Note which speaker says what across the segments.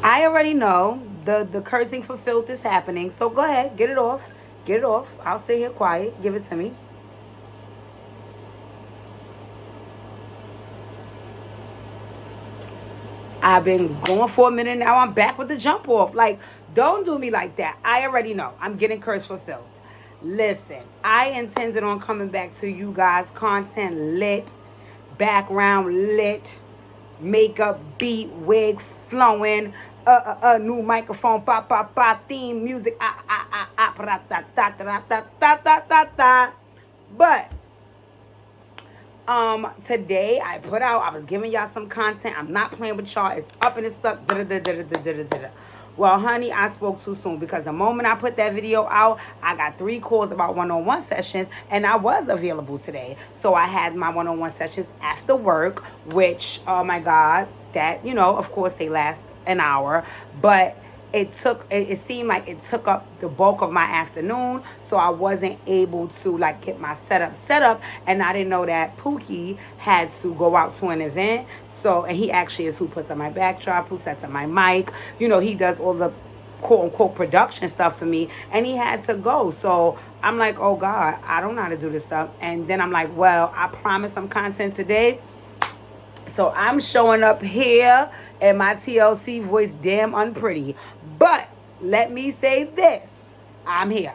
Speaker 1: I already know the cursing for filth is happening. So go ahead, get it off. Get it off. I'll sit here quiet. Give it to me. I've been going for a minute now. I'm back with the jump off. Like, don't do me like that. I already know. I'm getting cursed for filth. Listen, I intended on coming back to you guys. Content lit, background lit, makeup beat, wig flowing, new microphone, pop, pop, pop, theme music, ta, ta, ta, ta, ta, ta, ta, ta. But today I was giving y'all some content. I'm not playing with y'all. It's up and it's stuck. Well, honey, I spoke too soon because the moment I put that video out, I got 3 calls about one-on-one sessions, and I was available today. So I had my one-on-one sessions after work, which, oh my God, that, of course they last an hour, but it seemed like it took up the bulk of my afternoon, so I wasn't able to like get my setup, and I didn't know that Pookie had to go out to an event. So, and he actually is who puts on my backdrop, who sets up my mic. He does all the quote unquote production stuff for me, and he had to go. So I'm like, oh God, I don't know how to do this stuff. And then I'm like, well, I promised some content today. So I'm showing up here in my TLC voice, damn unpretty. But let me say this. I'm here.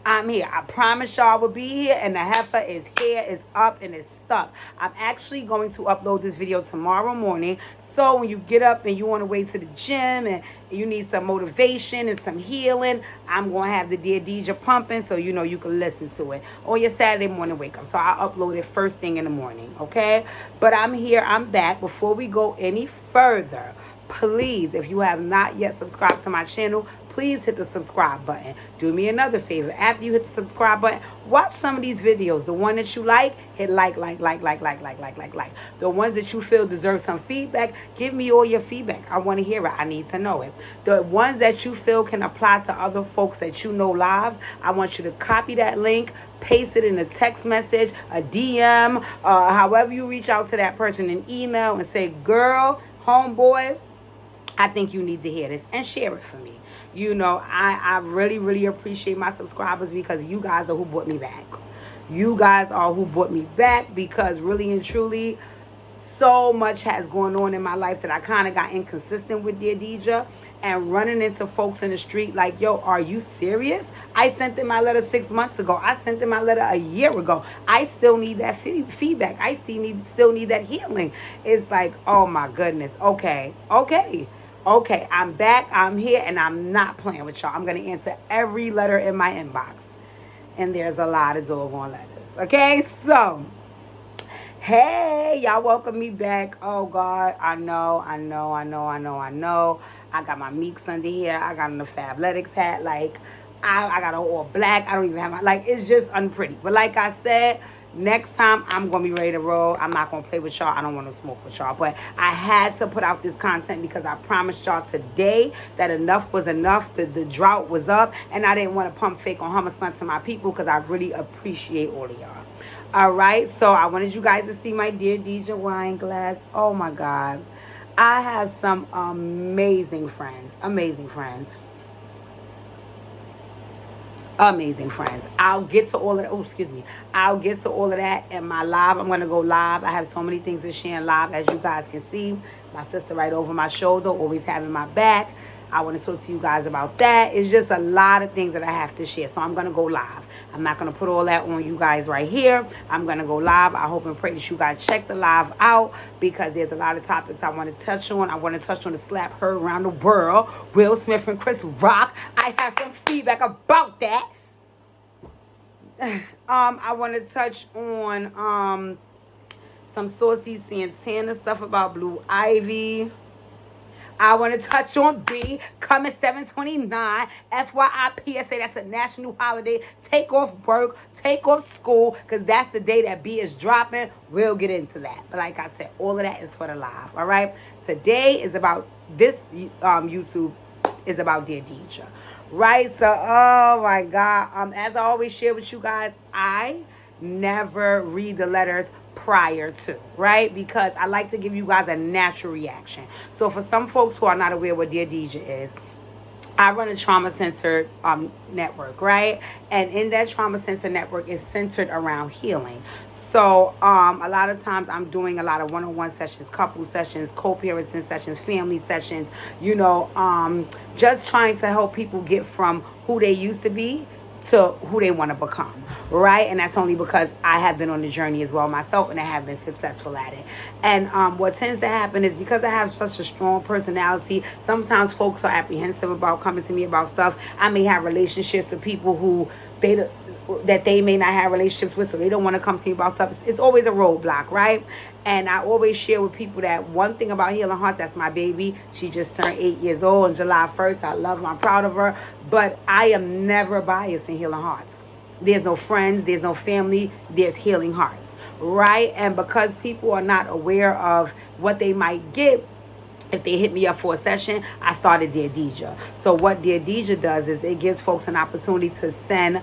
Speaker 1: I promise y'all I will be here, and the heifer is here, it's up, and it's stuck. I'm actually going to upload this video tomorrow morning. So when you get up and you want to wait to the gym and you need some motivation and some healing, I'm going to have the Dear Dijah pumping so you can listen to it on your Saturday morning wake up. So I'll upload it first thing in the morning, okay? But I'm here. I'm back. Before we go any further, please, if you have not yet subscribed to my channel, please hit the subscribe button. Do me another favor. After you hit the subscribe button, watch some of these videos. The one that you like, hit like. The ones that you feel deserve some feedback, give me all your feedback. I want to hear it. I need to know it. The ones that you feel can apply to other folks that you know lives, I want you to copy that link, paste it in a text message, a DM, however you reach out to that person, an email, and say, girl, homeboy, I think you need to hear this, and share it for me. I really, really appreciate my subscribers because you guys are who brought me back. You guys are who brought me back because really and truly, so much has gone on in my life that I kind of got inconsistent with Dear Dijah, and running into folks in the street like, yo, are you serious? I sent them my letter 6 months ago. I sent them my letter a year ago. I still need that feedback. I still need that healing. It's like, oh my goodness. Okay, I'm back, I'm here, and I'm not playing with y'all. I'm going to answer every letter in my inbox. And there's a lot of doggone letters. Okay, so, hey, y'all welcome me back. Oh, God, I know. I got my Meeks under here. I got on the Fabletics hat. Like, I got on all black. I don't even have my, like, it's just unpretty. But like I said, next time, I'm going to be ready to roll. I'm not going to play with y'all. I don't want to smoke with y'all. But I had to put out this content because I promised y'all today that enough was enough. The drought was up. And I didn't want to pump fake on hummus stunt to my people because I really appreciate all of y'all. All right. So I wanted you guys to see my Dear Dijah wine glass. Oh, my God. I have some amazing friends. Amazing friends. I'll get to all of that. Oh, excuse me. I'll get to all of that in my live. I'm going to go live. I have so many things to share in live, as you guys can see. My sister right over my shoulder, always having my back. I want to talk to you guys about that. It's just a lot of things that I have to share. So I'm going to go live. I'm not going to put all that on you guys right here. I'm going to go live. I hope and pray that you guys check the live out because there's a lot of topics I want to touch on. I want to touch on the slap heard around the world. Will Smith and Chris Rock. I have some feedback about that. I want to touch on some Saucy Santana stuff about Blue Ivy. I want to touch on B, coming 7/29, FYI PSA, that's a national holiday. Take off work, take off school, because that's the day that B is dropping. We'll get into that. But like I said, all of that is for the live, all right? Today is about, this YouTube is about Dear Dijah, right? So, oh my God. As I always share with you guys, I never read the letters prior to, right? Because I like to give you guys a natural reaction. So for some folks who are not aware what Dear Dijah is, I run a trauma-centered network, right? And in that trauma-centered network is centered around healing. So a lot of times I'm doing a lot of one-on-one sessions, couple sessions, co-parenting sessions, family sessions, just trying to help people get from who they used to be to who they want to become, right? And that's only because I have been on the journey as well myself, and I have been successful at it. And what tends to happen is because I have such a strong personality, sometimes folks are apprehensive about coming to me about stuff. I may have relationships with people who that they may not have relationships with, so they don't want to come to me about stuff. It's always a roadblock, right? And I always share with people that one thing about Healing Hearts, that's my baby. She just turned 8 years old on July 1st. I love her. I'm proud of her. But I am never biased in Healing Hearts. There's no friends. There's no family. There's Healing Hearts, right? And because people are not aware of what they might get if they hit me up for a session, I started Dear Dijah. So what Dear Dijah does is it gives folks an opportunity to send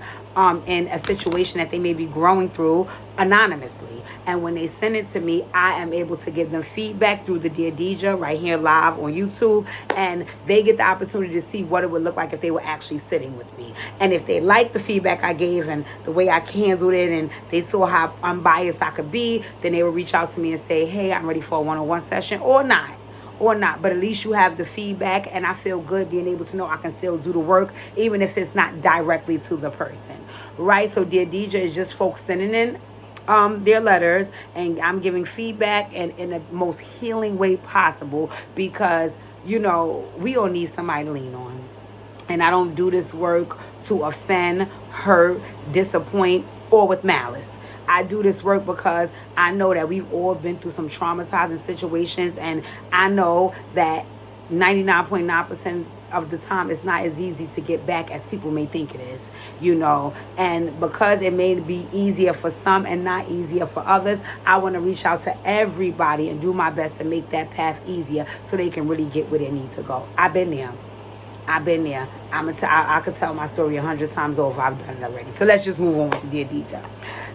Speaker 1: in a situation that they may be growing through anonymously. And when they send it to me, I am able to give them feedback through the Dear Dijah right here live on YouTube. And they get the opportunity to see what it would look like if they were actually sitting with me. And if they like the feedback I gave and the way I handled it, and they saw how unbiased I could be, then they will reach out to me and say, hey, I'm ready for a one-on-one session, or not. But at least you have the feedback, and I feel good being able to know I can still do the work even if it's not directly to the person, right? So Dear Dijah is just folks sending in their letters, and I'm giving feedback and in the most healing way possible, because we all need somebody to lean on. And I don't do this work to offend, hurt, disappoint, or with malice. I do this work because I know that we've all been through some traumatizing situations, and I know that 99.9% of the time it's not as easy to get back as people may think it is, and because it may be easier for some and not easier for others, I want to reach out to everybody and do my best to make that path easier so they can really get where they need to go. I've been there. I could tell my story 100 times over. I've done it already. So let's just move on with Dear Dijah.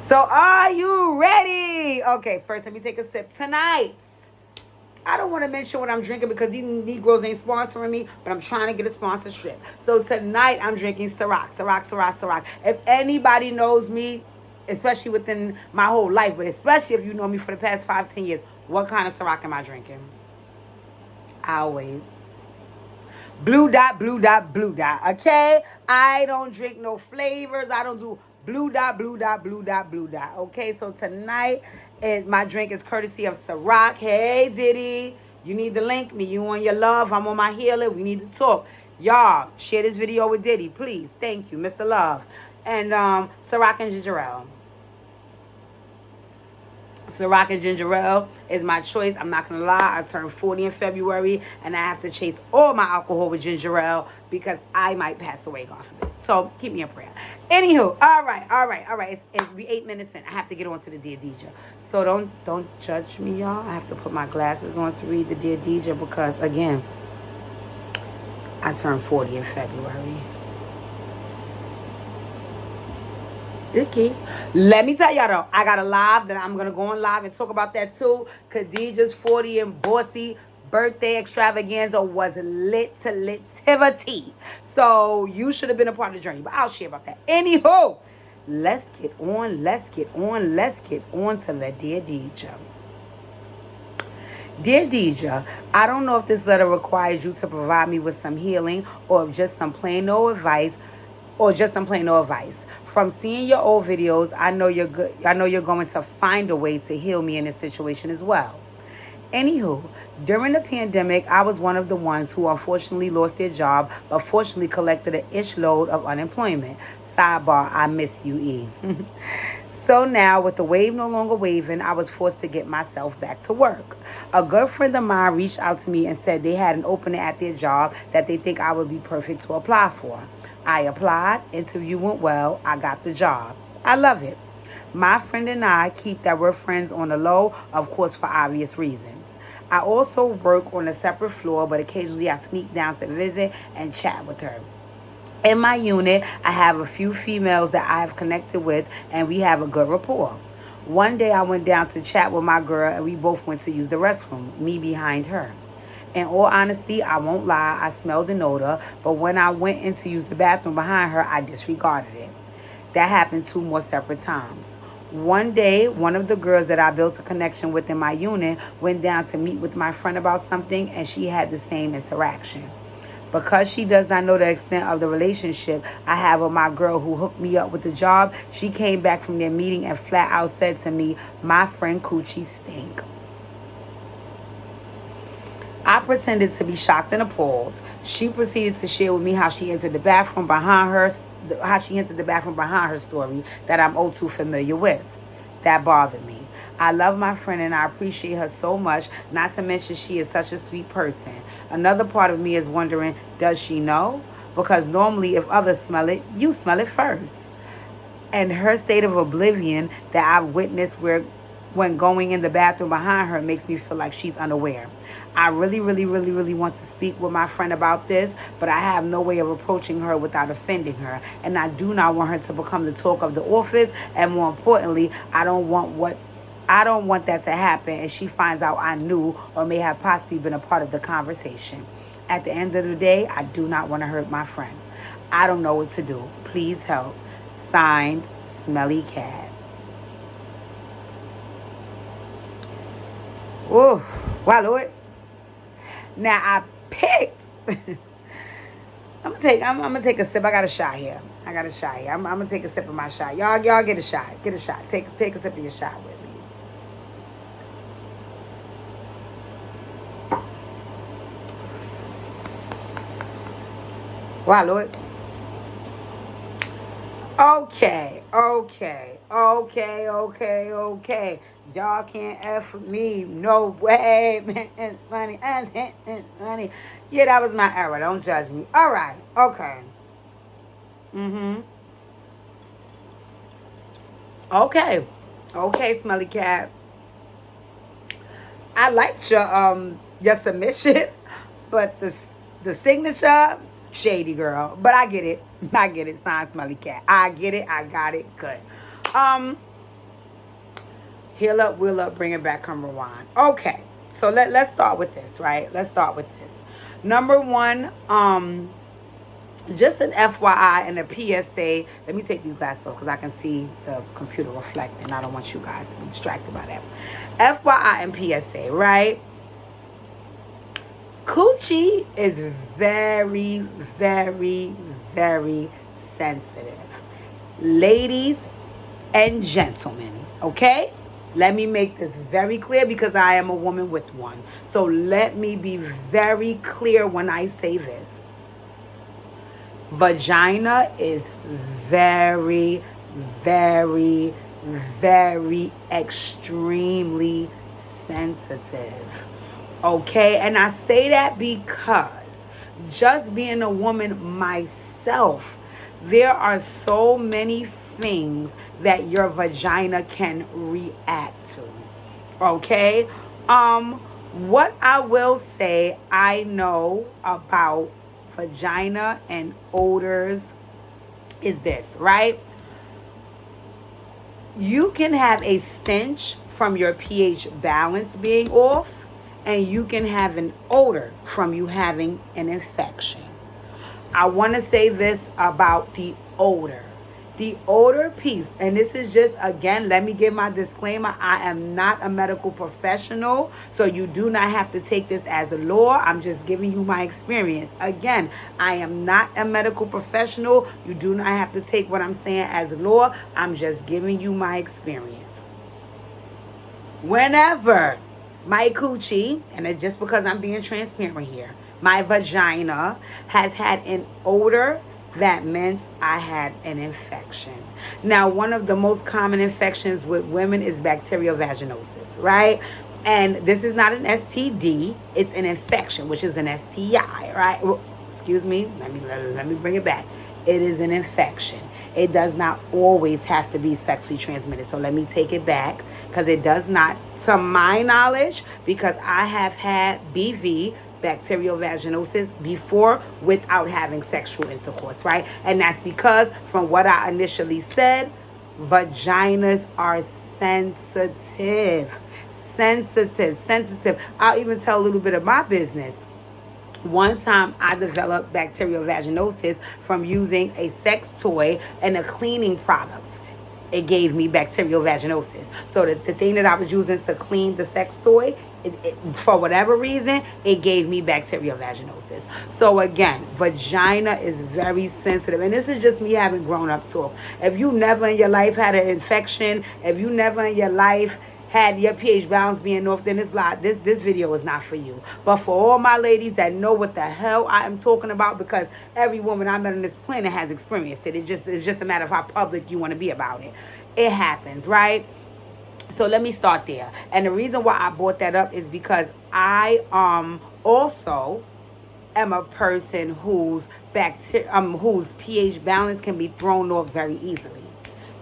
Speaker 1: So are you ready? Okay, first let me take a sip. Tonight, I don't want to mention what I'm drinking because these Negroes ain't sponsoring me, but I'm trying to get a sponsorship. So tonight I'm drinking Ciroc. If anybody knows me, especially within my whole life, but especially if you know me for the past 5-10 years, what kind of Ciroc am I drinking? I'll wait. Blue dot, okay? I don't drink no flavors. I don't do blue dot. Okay, so tonight, my drink is courtesy of Ciroc. Hey, Diddy, you need to link me. You on your love, I'm on my healer. We need to talk. Y'all, share this video with Diddy, please. Thank you, Mr. Love. And Ciroc and ginger ale. Ciroc and ginger ale is my choice. I'm not going to lie. I turned 40 in February, and I have to chase all my alcohol with ginger ale because I might pass away, God forbid. So keep me in prayer. Anywho, all right. It's 8 minutes in. I have to get on to the Dear Dijah. So don't judge me, y'all. I have to put my glasses on to read the Dear Dijah because, again, I turned 40 in February. Okay. Let me tell y'all though, I got a live that I'm going to go on live and talk about that too. Khadijah's 40 and bossy birthday extravaganza was lit to litivity. So you should have been a part of the journey, but I'll share about that. Anywho, let's get on to the Dear Dijah. Dear Dijah, I don't know if this letter requires you to provide me with some healing or just some plain old advice. From seeing your old videos, I know you're good. I know you're going to find a way to heal me in this situation as well. Anywho, during the pandemic, I was one of the ones who unfortunately lost their job, but fortunately collected an ish load of unemployment. Sidebar, I miss you, E. So now, with the wave no longer waving, I was forced to get myself back to work. A good friend of mine reached out to me and said they had an opening at their job that they think I would be perfect to apply for. I applied, interview went well, I got the job. I love it. My friend and I keep that we're friends on the low, of course, for obvious reasons. I also work on a separate floor, but occasionally I sneak down to visit and chat with her. In my unit, I have a few females that I have connected with, and we have a good rapport. One day I went down to chat with my girl and we both went to use the restroom, me behind her. In all honesty, I won't lie, I smelled an odor, but when I went in to use the bathroom behind her, I disregarded it. That happened 2 more separate times. One day, one of the girls that I built a connection with in my unit went down to meet with my friend about something, and she had the same interaction. Because she does not know the extent of the relationship I have with my girl who hooked me up with the job, she came back from their meeting and flat out said to me, "My friend Coochie stink." I pretended to be shocked and appalled. She proceeded to share with me how she entered the bathroom behind her story that I'm all too familiar with. That bothered me. I love my friend and I appreciate her so much, not to mention she is such a sweet person. Another part of me is wondering, does she know? Because normally if others smell it, you smell it first. And her state of oblivion that I've witnessed when going in the bathroom behind her makes me feel like she's unaware. I really, really, really, really want to speak with my friend about this, but I have no way of approaching her without offending her. And I do not want her to become the talk of the office. And more importantly, I don't want that to happen and she finds out I knew or may have possibly been a part of the conversation. At the end of the day, I do not want to hurt my friend. I don't know what to do. Please help. Signed, Smelly Cat. Oh, wow, Lord. Now I picked. I'm gonna take a sip. I got a shot here. I'm gonna take a sip of my shot. Y'all get a shot. Get a shot. Take a sip of your shot with me. Wow, Lord. Okay. Y'all can't F with me. No way. It's funny. It's funny. Yeah, that was my error. Don't judge me. All right. Okay. Okay, Smelly Cat. I liked your submission, but the signature, shady girl. But I get it. Signed, Smelly Cat. I get it. I got it. Good. Heal up, wheel up, bring it back, come rewind. Okay, so let's start with this, right? Number one, just an FYI and a PSA. Let me take these glasses off because I can see the computer reflecting. I don't want you guys to be distracted by that. FYI and PSA, right? Coochie is very, very, very sensitive. Ladies and gentlemen, okay? Let me make this very clear because I am a woman with one. So let me be very clear when I say this. Vagina is very, very, very extremely sensitive. Okay? And I say that because just being a woman myself, there are so many things that your vagina can react to. Okay? What I will say I know about vagina and odors is this, right? You can have a stench from your pH balance being off, and you can have an odor from you having an infection. I want to say this about the odor. The odor piece, and this is just, again, let me give my disclaimer. I am not a medical professional, so you do not have to take this as a law. I'm just giving you my experience. Again, I am not a medical professional. You do not have to take what I'm saying as a law. I'm just giving you my experience. Whenever my coochie, and it's just because I'm being transparent here, my vagina has had an odor, that meant I had an infection. Now, one of the most common infections with women is bacterial vaginosis, right? And this is not an STD, it's an infection, which is an STI, right? Excuse me, let me bring it back. It is an infection. It does not always have to be sexually transmitted. So let me take it back, because it does not, to my knowledge, because I have had BV, bacterial vaginosis, before without having sexual intercourse, right? And that's because, from what I initially said, vaginas are sensitive. Sensitive. I'll even tell a little bit of my business. One time I developed bacterial vaginosis from using a sex toy and a cleaning product. It gave me bacterial vaginosis. So the thing that I was using to clean the sex toy, for whatever reason, it gave me bacterial vaginosis. So again, vagina is very sensitive. And this is just me having grown up too. If you never in your life had an infection, if you never in your life had your pH balance being off, then this video is not for you. But for all my ladies that know what the hell I am talking about, because every woman I met on this planet has experienced it. It's just a matter of how public you want to be about it. It happens, right? So let me start there. And the reason why I brought that up is because I also am a person whose pH balance can be thrown off very easily.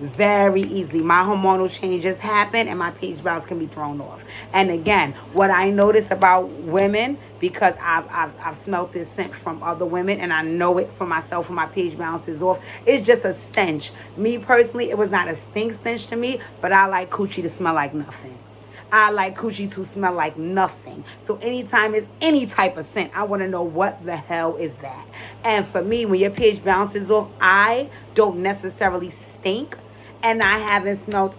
Speaker 1: Very easily. My hormonal changes happen and my pH balance can be thrown off. And again, what I notice about women, because I've smelt this scent from other women and I know it for myself when my pH balance is off, it's just a stench. Me personally, it was not a stench to me, but I like coochie to smell like nothing. I like coochie to smell like nothing. So anytime it's any type of scent, I want to know what the hell is that. And for me, when your pH balance is off, I don't necessarily stink. And I haven't smelled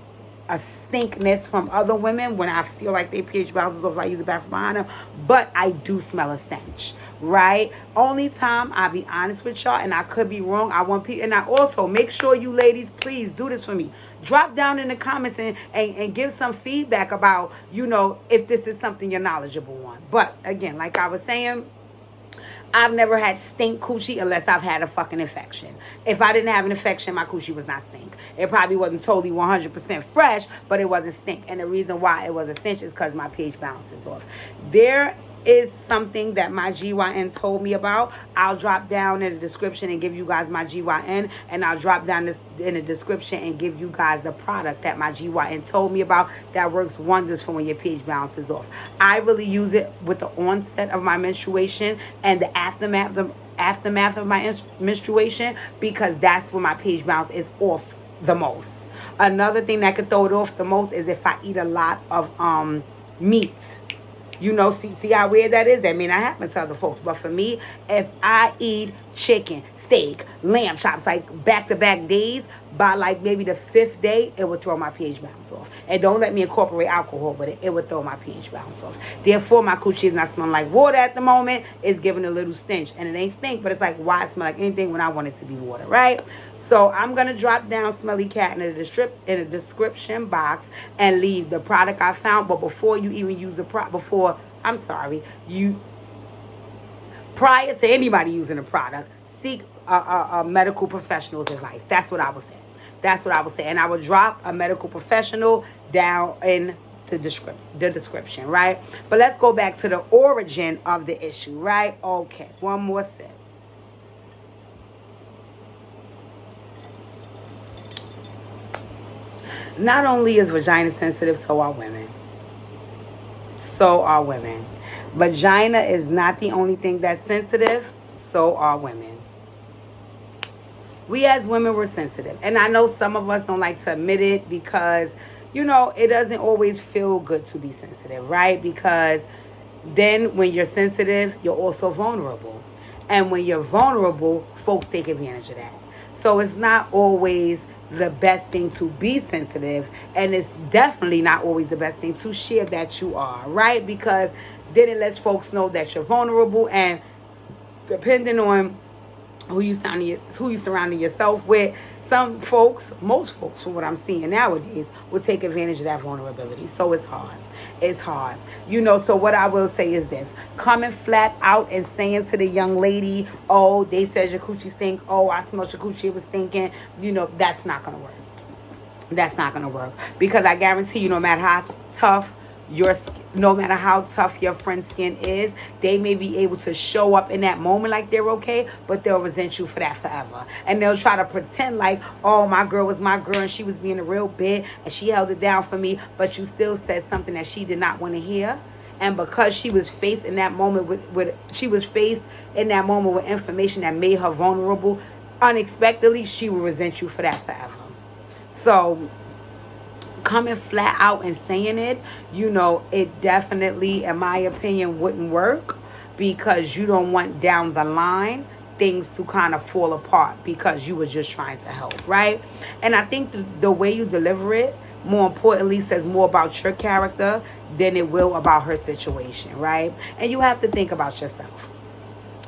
Speaker 1: a stinkness from other women when I feel like their pH balance is off. I use the bathroom behind them. But I do smell a stench, right? Only time, I'll be honest with y'all, and I could be wrong. I want people, and I also make sure you ladies, please do this for me. Drop down in the comments and give some feedback about, if this is something you're knowledgeable on. But again, like I was saying, I've never had stink coochie unless I've had a fucking infection. If I didn't have an infection, my coochie was not stink. It probably wasn't totally 100% fresh, but it wasn't stink. And the reason why it was a stench is because my pH balance is off. There is something that my GYN told me about. I'll drop down in the description and give you guys my GYN, and I'll drop down this in the description and give you guys the product that my GYN told me about that works wonders for when your pH balance is off. I really use it with the onset of my menstruation and the aftermath of my menstruation, because that's when my pH balance is off the most. Another thing that could throw it off the most is if I eat a lot of meat. See how weird that is? That may not happen to other folks. But for me, if I eat chicken, steak, lamb chops, like back-to-back days, by like maybe the 5th day, it would throw my pH balance off. And don't let me incorporate alcohol with it. It would throw my pH balance off. Therefore, my coochie is not smelling like water at the moment. It's giving a little stench. And it ain't stink, but it's like, why smell like anything when I want it to be water, right? So I'm going to drop down Smelly Cat in the description box and leave the product I found. But before you even use the product, prior to anybody using the product, seek a medical professional's advice. That's what I would say. And I would drop a medical professional down in the description, right? But let's go back to the origin of the issue, right? Okay, one more sip. Not only is vagina sensitive, so are women. Vagina is not the only thing that's sensitive, so are women. We as women, we're sensitive. And I know some of us don't like to admit it because, it doesn't always feel good to be sensitive, right? Because then when you're sensitive, you're also vulnerable. And when you're vulnerable, folks take advantage of that. So it's not always the best thing to be sensitive, and it's definitely not always the best thing to share that you are, right? Because then it lets folks know that you're vulnerable, and depending on who you surrounding yourself with, most folks, from what I'm seeing nowadays, will take advantage of that vulnerability. So it's hard. So what I will say is this: coming flat out and saying to the young lady, oh, they said your coochie stink, oh, I smelled your coochie, it was stinking, that's not going to work. Because I guarantee you, no matter how tough your friend's skin is, they may be able to show up in that moment like they're okay, but they'll resent you for that forever. And they'll try to pretend like, oh, my girl was my girl and she was being a real bitch and she held it down for me, but you still said something that she did not want to hear. And because she was faced in that moment with information that made her vulnerable unexpectedly, she will resent you for that forever. So coming flat out and saying it, it definitely, in my opinion, wouldn't work, because you don't want down the line things to kind of fall apart because you were just trying to help, right? And I think the way you deliver it, more importantly, says more about your character than it will about her situation, right? And you have to think about yourself.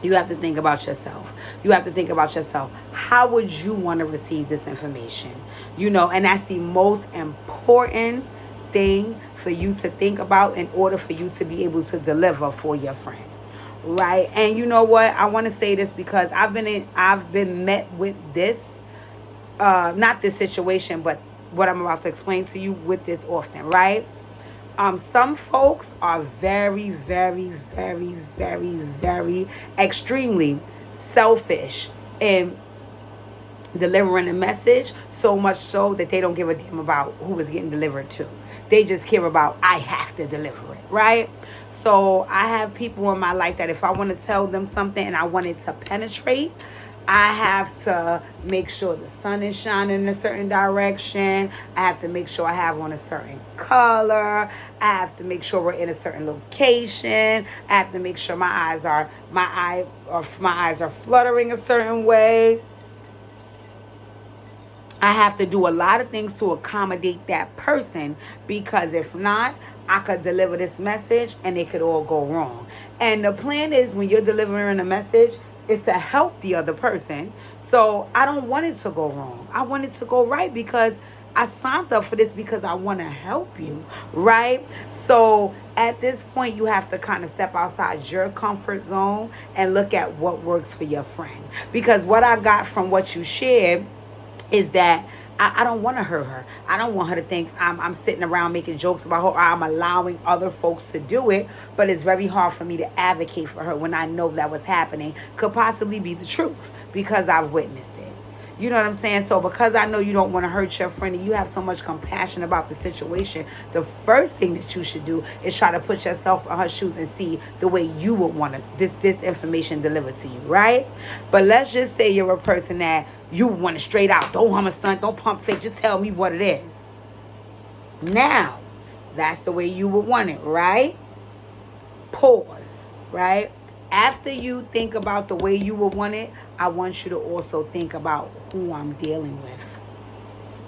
Speaker 1: You have to think about yourself. You have to think about yourself. How would you want to receive this information? And that's the most important thing for you to think about in order for you to be able to deliver for your friend. Right? And you know what? I want to say this because I've been met with this, not this situation, but what I'm about to explain to you with this often, right? Some folks are very, very, very, very, very extremely selfish in delivering a message, so much so that they don't give a damn about who is getting delivered to. They just care about, I have to deliver it, right? So I have people in my life that if I want to tell them something and I want it to penetrate, I have to make sure the sun is shining in a certain direction. I have to make sure I have on a certain color. I have to make sure we're in a certain location. I have to make sure my eyes are fluttering a certain way. I have to do a lot of things to accommodate that person, because if not, I could deliver this message and it could all go wrong. And the plan is, when you're delivering a message, is to help the other person. So I don't want it to go wrong. I want it to go right, because I signed up for this because I want to help you, right? So at this point, you have to kind of step outside your comfort zone and look at what works for your friend. Because what I got from what you shared is that I don't want to hurt her. I don't want her to think I'm sitting around making jokes about her, or I'm allowing other folks to do it. But it's very hard for me to advocate for her when I know that what's happening could possibly be the truth, because I've witnessed it. You know what I'm saying? So because I know you don't want to hurt your friend and you have so much compassion about the situation, the first thing that you should do is try to put yourself in her shoes and see the way you would want this information delivered to you, right? But let's just say you're a person that you want it straight out. Don't hum a stunt, don't pump fake, just tell me what it is. Now, that's the way you would want it, right? Pause, right? After you think about the way you would want it, I want you to also think about who I'm dealing with.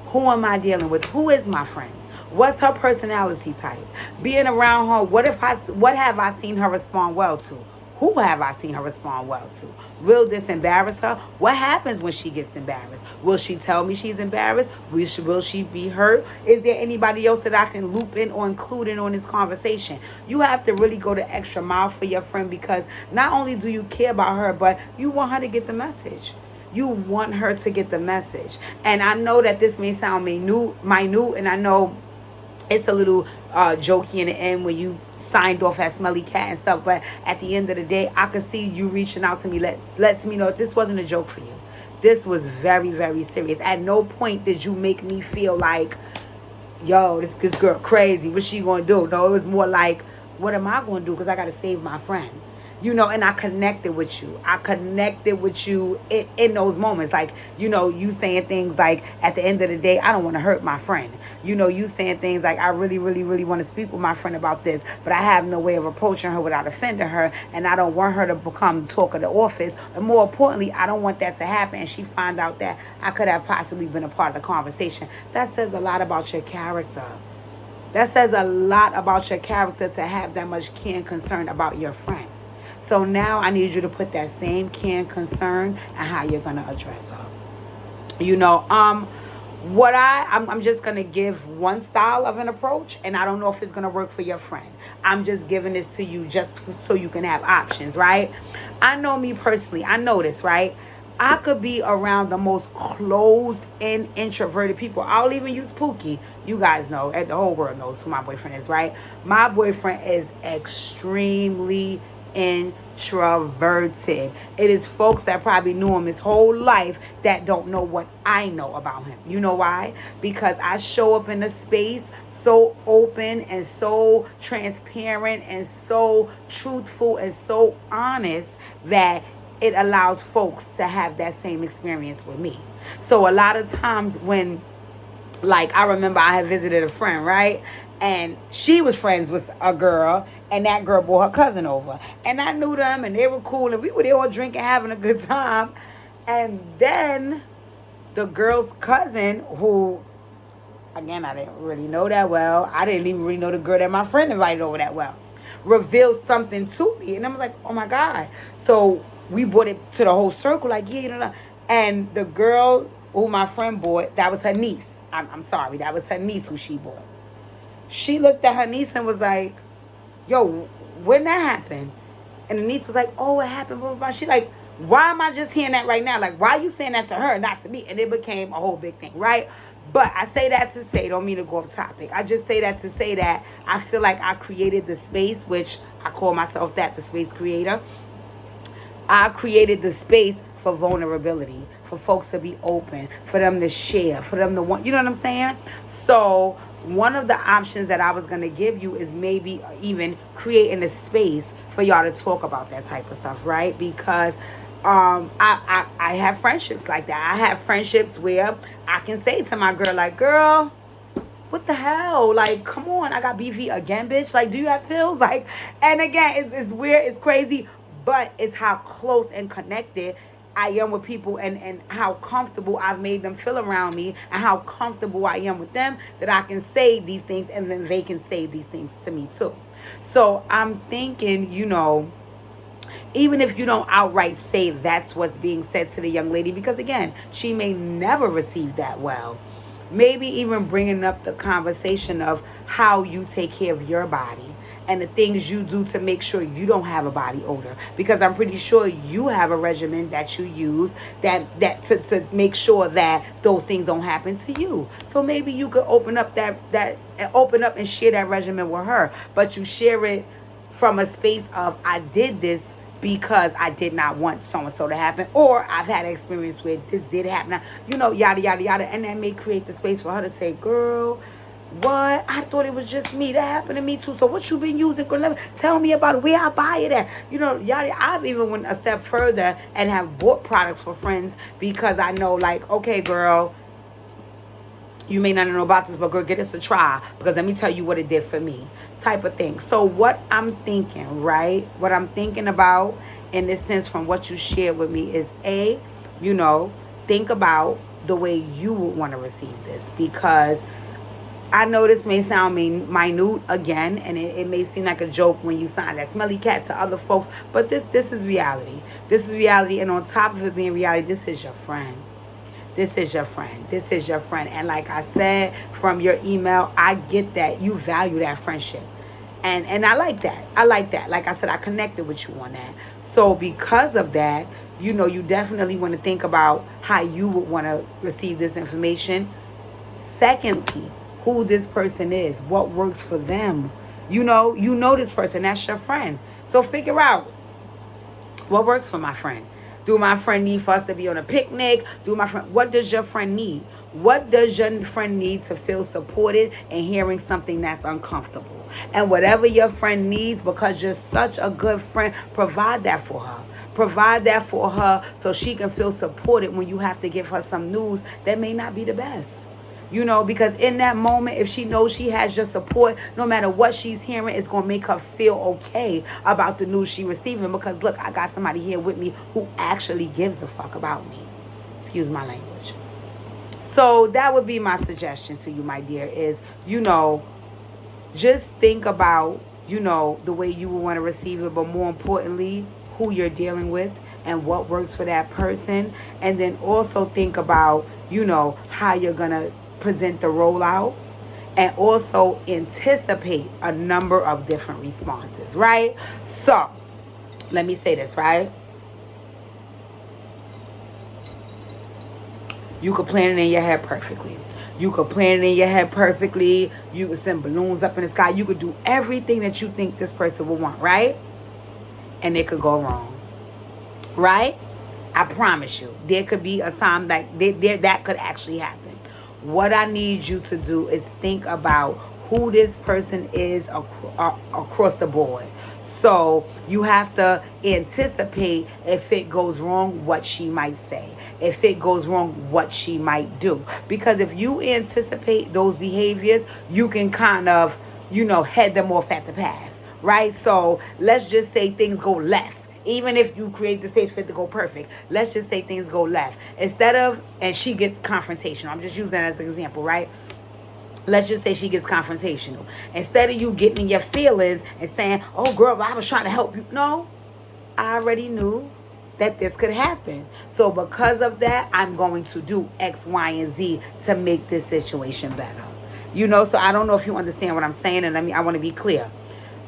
Speaker 1: Who am I dealing with? Who is my friend? What's her personality type? Being around her, what have I seen her respond well to? Who have I seen her respond well to? Will this embarrass her? What happens when she gets embarrassed? Will she tell me she's embarrassed? Will she be hurt? Is there anybody else that I can loop in or include in on this conversation? You have to really go the extra mile for your friend, because not only do you care about her, but you want her to get the message. You want her to get the message. And I know that this may sound minute, and I know it's a little jokey in the end when you signed off as Smelly Cat and stuff, but at the end of the day, I could see you reaching out to me lets me know this wasn't a joke for you. This was very, very serious. At no point did you make me feel like, yo, this girl crazy, what's she gonna do? No, it was more like, what am I gonna do, because I gotta save my friend. And I connected with you. I connected with you in those moments. Like, you saying things like, at the end of the day, I don't want to hurt my friend. You saying things like, I really, really, really want to speak with my friend about this, but I have no way of approaching her without offending her, and I don't want her to become the talk of the office. And more importantly, I don't want that to happen, and she find out that I could have possibly been a part of the conversation. That says a lot about your character. That says a lot about your character to have that much care and concern about your friend. So now I need you to put that same care and concern and how you're going to address her. I'm just going to give one style of an approach, and I don't know if it's going to work for your friend. I'm just giving this to you just so you can have options, right? I know me personally. I know this, right? I could be around the most closed-in, introverted people. I'll even use Pookie. You guys know, the whole world knows who my boyfriend is, right? My boyfriend is extremely introverted. It is folks that probably knew him his whole life that don't know what I know about him. You know why? Because I show up in a space so open and so transparent and so truthful and so honest that it allows folks to have that same experience with me. So a lot of times when Like, I remember I had visited a friend, right? And she was friends with a girl, and that girl brought her cousin over. And I knew them, and they were cool, and we were there all drinking, having a good time. And then the girl's cousin, who, again, I didn't really know that well. I didn't even really know the girl that my friend invited over that well. Revealed something to me. And I was like, oh my God. So we brought it to the whole circle, like, yeah, you know. And the girl who my friend bought, that was her niece. I'm sorry, that was her niece who she bought. She looked at her niece and was like, yo, when that happened? And the niece was like, oh, it happened, blah, blah, blah. She like, why am I just hearing that right now? Like, why are you saying that to her, not to me? And it became a whole big thing, right? But I say that to say, don't mean to go off topic. I just say that to say that I feel like I created the space, which I call myself that, the space creator. I created the space for vulnerability, for folks to be open, for them to share, for them to want, you know what I'm saying? So one of the options that I was going to give you is maybe even creating a space for y'all to talk about that type of stuff, right? Because I have friendships like that. I have friendships where I can say to my girl, like, girl, what the hell? Like, come on, I got BV again, bitch. Like, do you have pills? Like, and again, it's weird, it's crazy, but it's how close and connected I am with people, and how comfortable I've made them feel around me, and how comfortable I am with them, that I can say these things and then they can say these things to me too. So I'm thinking, you know, even if you don't outright say that's what's being said to the young lady, because again, she may never receive that well. Maybe even bringing up the conversation of how you take care of your body and the things you do to make sure you don't have a body odor. Because I'm pretty sure you have a regimen that you use that to make sure that those things don't happen to you. So maybe you could open up open up and share that regimen with her. But you share it from a space of, I did this because I did not want so-and-so to happen, or I've had experience where this did happen, you know, yada, yada, yada. And that may create the space for her to say, girl, what? I thought it was just me. That happened to me too. So what you been using? Tell me about it. Where I buy it at? You know, yada. I've even went a step further and have bought products for friends because I know, like, okay, girl, you may not know about this, but girl, get us a try, because let me tell you what it did for me, type of thing. So what I'm thinking, right? What I'm thinking about in this sense from what you shared with me is, A, you know, think about the way you would want to receive this, because I know this may sound minute again, and it may seem like a joke when you sign that Smelly Cat to other folks, but this is reality. This is reality, and on top of it being reality, this is your friend. This is your friend. This is your friend. And like I said from your email, I get that you value that friendship. And I like that. I like that. Like I said, I connected with you on that. So because of that, you know, you definitely want to think about how you would want to receive this information. Secondly, who this person is, what works for them. You know this person, that's your friend. So figure out what works for my friend. Do my friend need for us to be on a picnic? What does your friend need? What does your friend need to feel supported and hearing something that's uncomfortable? And whatever your friend needs, because you're such a good friend, provide that for her. Provide that for her so she can feel supported when you have to give her some news that may not be the best. You know, because in that moment, if she knows she has your support, no matter what she's hearing, it's going to make her feel okay about the news she's receiving. Because, look, I got somebody here with me who actually gives a fuck about me. Excuse my language. So that would be my suggestion to you, my dear, is, you know, just think about, you know, the way you would want to receive it, but more importantly, who you're dealing with and what works for that person. And then also think about, you know, how you're going to present the rollout, and also anticipate a number of different responses, right? So let me say this, right? You could plan it in your head perfectly. You could plan it in your head perfectly. You could send balloons up in the sky. You could do everything that you think this person will want, right? And it could go wrong, right? I promise you, there could be a time that could actually happen. What I need you to do is think about who this person is across the board. So you have to anticipate if it goes wrong, what she might say. If it goes wrong, what she might do. Because if you anticipate those behaviors, you can kind of, head them off at the pass, right? So let's just say things go left. Even if you create the space for it to go perfect, let's just say things go left. And she gets confrontational. I'm just using that as an example, right? Let's just say she gets confrontational. Instead of you getting in your feelings and saying, oh, girl, I was trying to help you. No, I already knew that this could happen. So because of that, I'm going to do X, Y, and Z to make this situation better. So I don't know if you understand what I'm saying. And I want to be clear.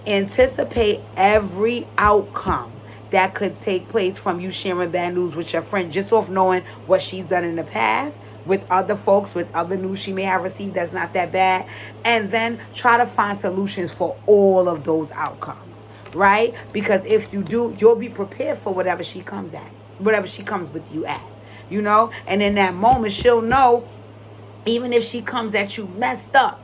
Speaker 1: Anticipate every outcome that could take place from you sharing bad news with your friend, just off knowing what she's done in the past with other folks, with other news she may have received that's not that bad. And then try to find solutions for all of those outcomes, right? Because if you do, you'll be prepared for whatever she comes with you at, And in that moment, she'll know, even if she comes at you messed up,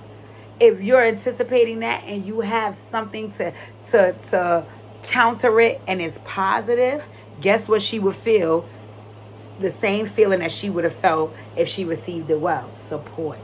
Speaker 1: if you're anticipating that and you have something to counter it and it's positive, guess what she would feel? The same feeling that she would have felt if she received it well. Support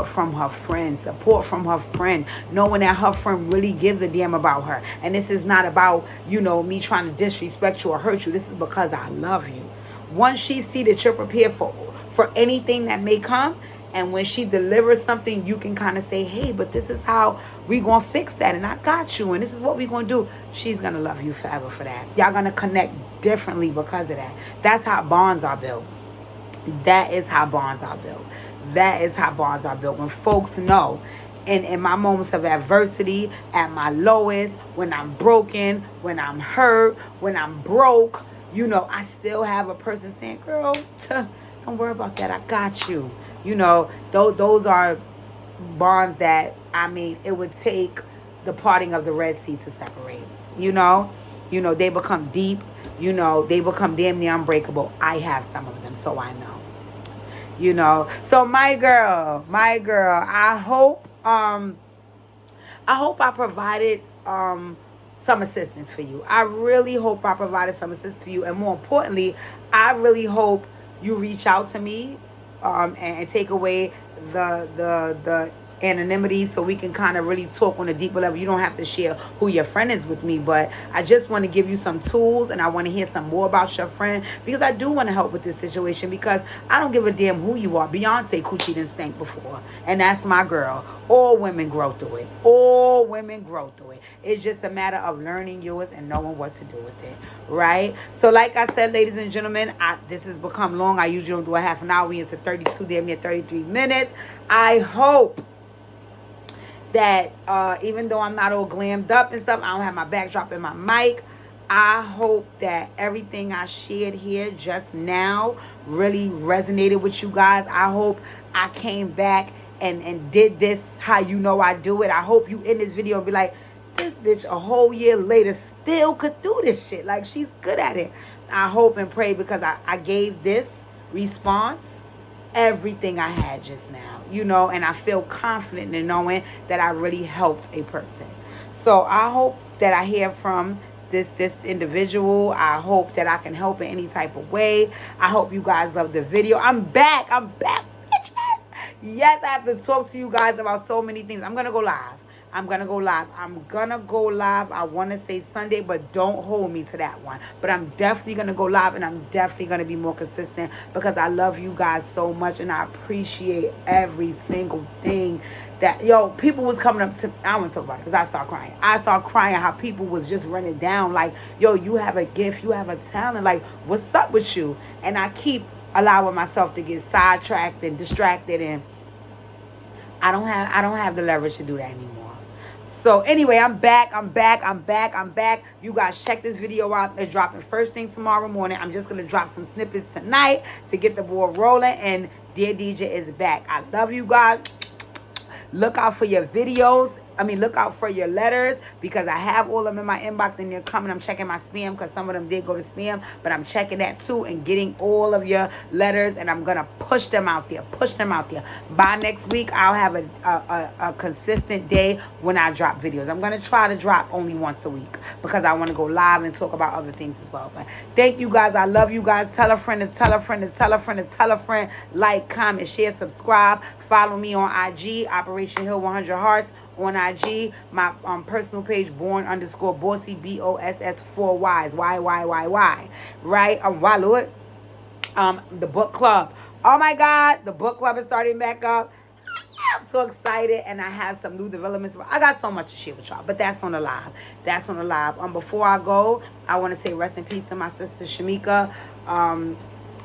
Speaker 1: from her friend. Support from her friend, knowing that her friend really gives a damn about her. And this is not about, me trying to disrespect you or hurt you. This is because I love you. Once she see that you're prepared for anything that may come, and when she delivers something, you can kind of say, hey, but this is how we going to fix that. And I got you. And this is what we going to do. She's going to love you forever for that. Y'all going to connect differently because of that. That's how bonds are built. That is how bonds are built. That is how bonds are built. When folks know, and in my moments of adversity, at my lowest, when I'm broken, when I'm hurt, when I'm broke, I still have a person saying, girl, don't worry about that. I got you. Those are bonds that, it would take the parting of the Red Sea to separate. They become deep. They become damn near unbreakable. I have some of them, so I know. So my girl, I hope I provided some assistance for you. I really hope I provided some assistance for you, and more importantly, I really hope you reach out to me and take away the anonymity, so we can kind of really talk on a deeper level. You don't have to share who your friend is with me, but I just want to give you some tools, and I want to hear some more about your friend, because I do want to help with this situation, because I don't give a damn who you are. Beyonce coochie didn't stink before, and that's my girl. All women grow through it. All women grow through it. It's just a matter of learning yours and knowing what to do with it, right? So like I said, ladies and gentlemen, this has become long. I usually don't do a half an hour. We into 32, damn near 33 minutes. I hope that even though I'm not all glammed up and stuff, I don't have my backdrop in my mic, I hope that everything I shared here just now really resonated with you guys. I hope I came back and did this how I do it. I hope you in this video be like, this bitch a whole year later still could do this shit. Like, she's good at it. I hope and pray, because I gave this response everything I had just now, and I feel confident in knowing that I really helped a person. So I hope that I hear from this individual. I hope that I can help in any type of way. I hope you guys love the video. I'm back, bitches. Yes, I have to talk to you guys about so many things. I'm going to go live. I want to say Sunday, but don't hold me to that one. But I'm definitely going to go live, and I'm definitely going to be more consistent, because I love you guys so much, and I appreciate every single thing that, people was coming up to, I want to talk about it, because I start crying how people was just running down like, you have a gift, you have a talent, like, what's up with you? And I keep allowing myself to get sidetracked and distracted, and I don't have the leverage to do that anymore. So anyway, I'm back. You guys check this video out. It's dropping first thing tomorrow morning. I'm just going to drop some snippets tonight to get the ball rolling. And Dear Dijah is back. I love you guys. Look out for your videos look out for your letters, because I have all of them in my inbox and they're coming. I'm checking my spam because some of them did go to spam, but I'm checking that too and getting all of your letters, and I'm gonna push them out there. By next week, I'll have a consistent day when I drop videos. I'm gonna try to drop only once a week because I want to go live and talk about other things as well. But thank you guys. I love you guys. Tell a friend to tell a friend to tell a friend to tell a friend. Like, comment, share, subscribe. Follow me on IG, Operation Hill 100 Hearts on IG. My personal page, born_bossy, BOSS 4 Ys. Y. Right? Wallet. The book club. Oh my God, the book club is starting back up. I'm so excited, and I have some new developments. I got so much to share with y'all, but that's on the live. Before I go, I want to say rest in peace to my sister Shamika.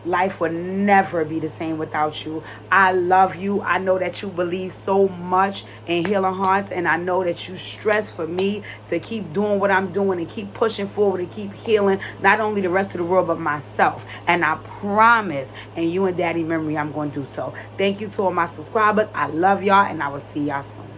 Speaker 1: Life would never be the same without you. I love you. I know that you believe so much in healing hearts, and I know that you stress for me to keep doing what I'm doing and keep pushing forward and keep healing not only the rest of the world but myself. And I promise, in you and Daddy memory, I'm going to do so. Thank you to all my subscribers. I love y'all, and I will see y'all soon.